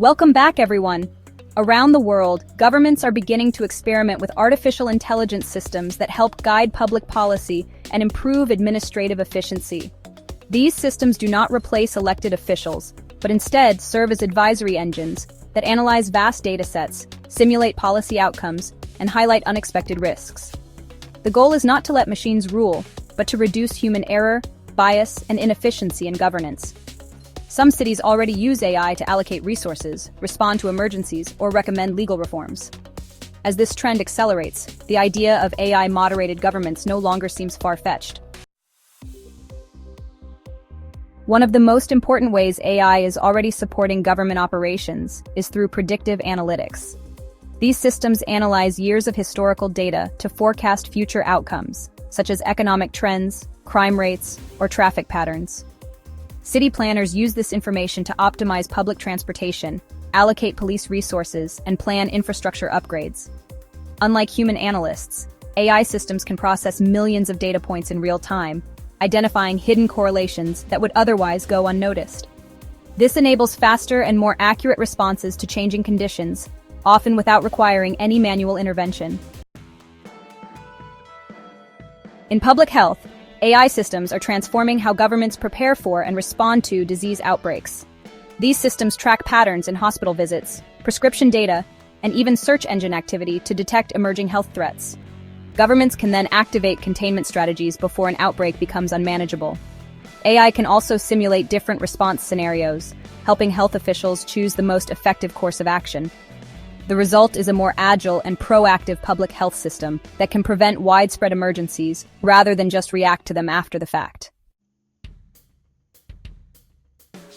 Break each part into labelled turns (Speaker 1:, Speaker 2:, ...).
Speaker 1: Welcome back, everyone. Around the world, governments are beginning to experiment with artificial intelligence systems that help guide public policy and improve administrative efficiency. These systems do not replace elected officials, but instead serve as advisory engines that analyze vast datasets, simulate policy outcomes, and highlight unexpected risks. The goal is not to let machines rule, but to reduce human error, bias, and inefficiency in governance. Some cities already use AI to allocate resources, respond to emergencies, or recommend legal reforms. As this trend accelerates, the idea of AI-moderated governments no longer seems far-fetched. One of the most important ways AI is already supporting government operations is through predictive analytics. These systems analyze years of historical data to forecast future outcomes, such as economic trends, crime rates, or traffic patterns. City planners use this information to optimize public transportation, allocate police resources, and plan infrastructure upgrades. Unlike human analysts, AI systems can process millions of data points in real time, identifying hidden correlations that would otherwise go unnoticed. This enables faster and more accurate responses to changing conditions, often without requiring any manual intervention. In public health, AI systems are transforming how governments prepare for and respond to disease outbreaks. These systems track patterns in hospital visits, prescription data, and even search engine activity to detect emerging health threats. Governments can then activate containment strategies before an outbreak becomes unmanageable. AI can also simulate different response scenarios, helping health officials choose the most effective course of action. The result is a more agile and proactive public health system that can prevent widespread emergencies rather than just react to them after the fact.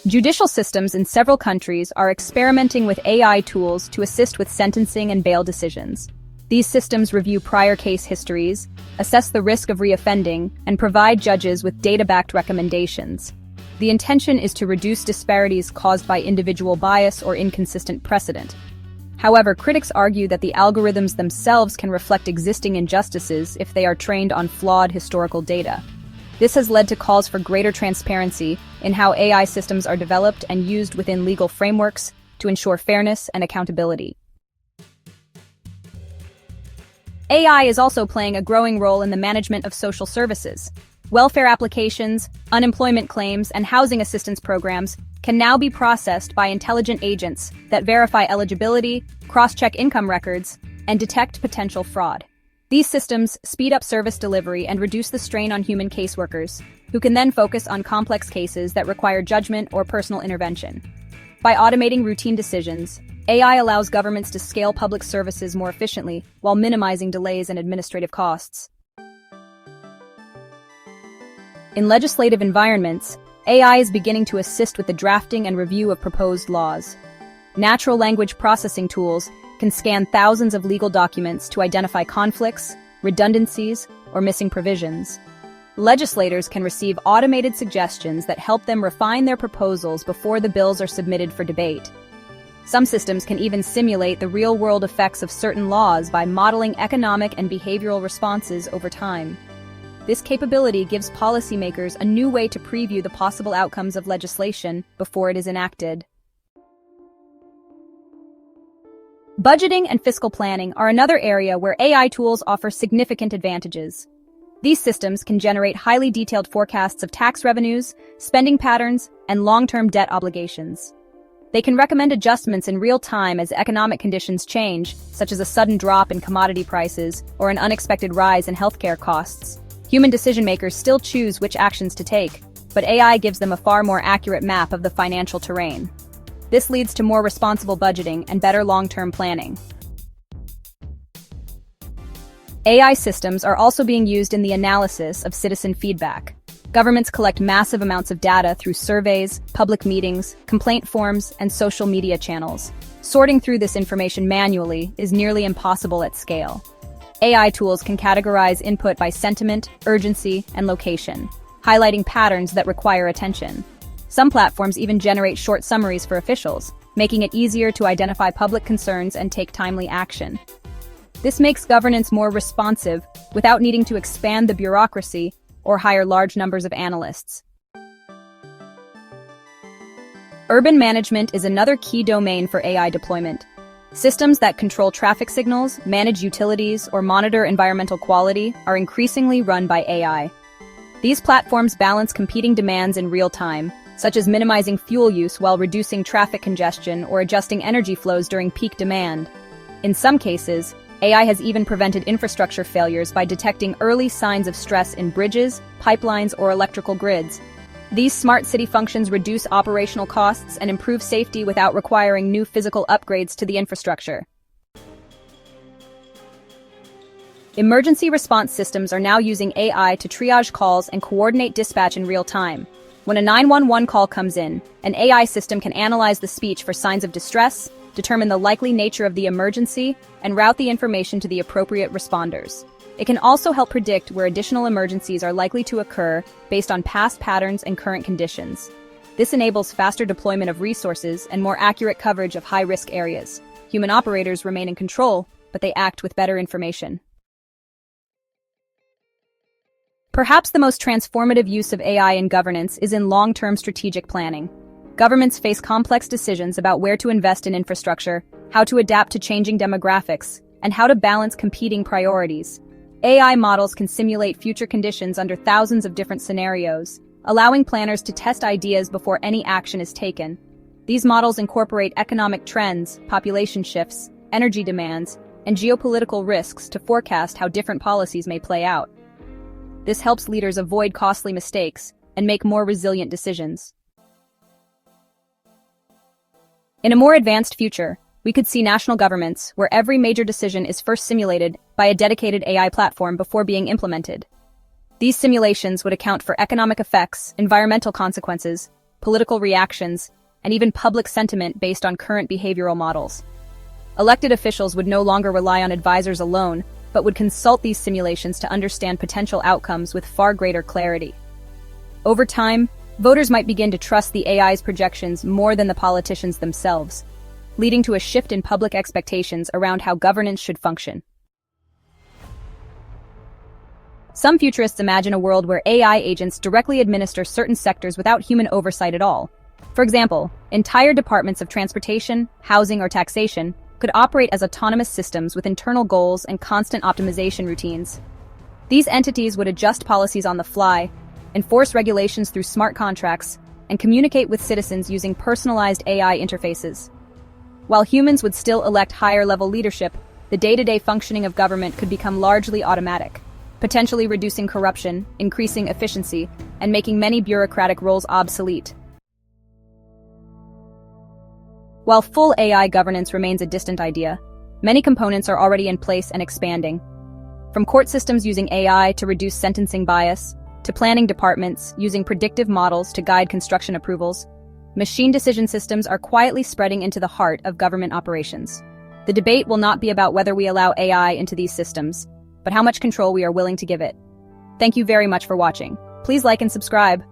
Speaker 1: Judicial systems in several countries are experimenting with AI tools to assist with sentencing and bail decisions. These systems review prior case histories, assess the risk of reoffending, and provide judges with data-backed recommendations. The intention is to reduce disparities caused by individual bias or inconsistent precedent. However, critics argue that the algorithms themselves can reflect existing injustices if they are trained on flawed historical data. This has led to calls for greater transparency in how AI systems are developed and used within legal frameworks to ensure fairness and accountability. AI is also playing a growing role in the management of social services. Welfare applications, unemployment claims, and housing assistance programs can now be processed by intelligent agents that verify eligibility, cross-check income records, and detect potential fraud. These systems speed up service delivery and reduce the strain on human caseworkers, who can then focus on complex cases that require judgment or personal intervention. By automating routine decisions, AI allows governments to scale public services more efficiently while minimizing delays and administrative costs. In legislative environments, AI is beginning to assist with the drafting and review of proposed laws. Natural language processing tools can scan thousands of legal documents to identify conflicts, redundancies, or missing provisions. Legislators can receive automated suggestions that help them refine their proposals before the bills are submitted for debate. Some systems can even simulate the real-world effects of certain laws by modeling economic and behavioral responses over time. This capability gives policymakers a new way to preview the possible outcomes of legislation before it is enacted. Budgeting and fiscal planning are another area where AI tools offer significant advantages. These systems can generate highly detailed forecasts of tax revenues, spending patterns, and long-term debt obligations. They can recommend adjustments in real time as economic conditions change, such as a sudden drop in commodity prices or an unexpected rise in healthcare costs. Human decision-makers still choose which actions to take, but AI gives them a far more accurate map of the financial terrain. This leads to more responsible budgeting and better long-term planning. AI systems are also being used in the analysis of citizen feedback. Governments collect massive amounts of data through surveys, public meetings, complaint forms, and social media channels. Sorting through this information manually is nearly impossible at scale. AI tools can categorize input by sentiment, urgency, and location, highlighting patterns that require attention. Some platforms even generate short summaries for officials, making it easier to identify public concerns and take timely action. This makes governance more responsive without needing to expand the bureaucracy or hire large numbers of analysts. Urban management is another key domain for AI deployment. Systems that control traffic signals, manage utilities, or monitor environmental quality are increasingly run by AI. These platforms balance competing demands in real time, such as minimizing fuel use while reducing traffic congestion or adjusting energy flows during peak demand. In some cases, AI has even prevented infrastructure failures by detecting early signs of stress in bridges, pipelines, or electrical grids. These smart city functions reduce operational costs and improve safety without requiring new physical upgrades to the infrastructure. Emergency response systems are now using AI to triage calls and coordinate dispatch in real time. When a 911 call comes in, an AI system can analyze the speech for signs of distress, determine the likely nature of the emergency, and route the information to the appropriate responders. It can also help predict where additional emergencies are likely to occur based on past patterns and current conditions. This enables faster deployment of resources and more accurate coverage of high-risk areas. Human operators remain in control, but they act with better information. Perhaps the most transformative use of AI in governance is in long-term strategic planning. Governments face complex decisions about where to invest in infrastructure, how to adapt to changing demographics, and how to balance competing priorities. AI models can simulate future conditions under thousands of different scenarios, allowing planners to test ideas before any action is taken. These models incorporate economic trends, population shifts, energy demands, and geopolitical risks to forecast how different policies may play out. This helps leaders avoid costly mistakes and make more resilient decisions. In a more advanced future, we could see national governments where every major decision is first simulated by a dedicated AI platform before being implemented. These simulations would account for economic effects, environmental consequences, political reactions, and even public sentiment based on current behavioral models. Elected officials would no longer rely on advisors alone, but would consult these simulations to understand potential outcomes with far greater clarity. Over time, voters might begin to trust the AI's projections more than the politicians themselves, leading to a shift in public expectations around how governance should function. Some futurists imagine a world where AI agents directly administer certain sectors without human oversight at all. For example, entire departments of transportation, housing, or taxation could operate as autonomous systems with internal goals and constant optimization routines. These entities would adjust policies on the fly, enforce regulations through smart contracts, and communicate with citizens using personalized AI interfaces. While humans would still elect higher-level leadership, the day-to-day functioning of government could become largely automatic, potentially reducing corruption, increasing efficiency, and making many bureaucratic roles obsolete. While full AI governance remains a distant idea, many components are already in place and expanding. From court systems using AI to reduce sentencing bias, to planning departments using predictive models to guide construction approvals, machine decision systems are quietly spreading into the heart of government operations. The debate will not be about whether we allow AI into these systems, but how much control we are willing to give it. Thank you very much for watching. Please like and subscribe.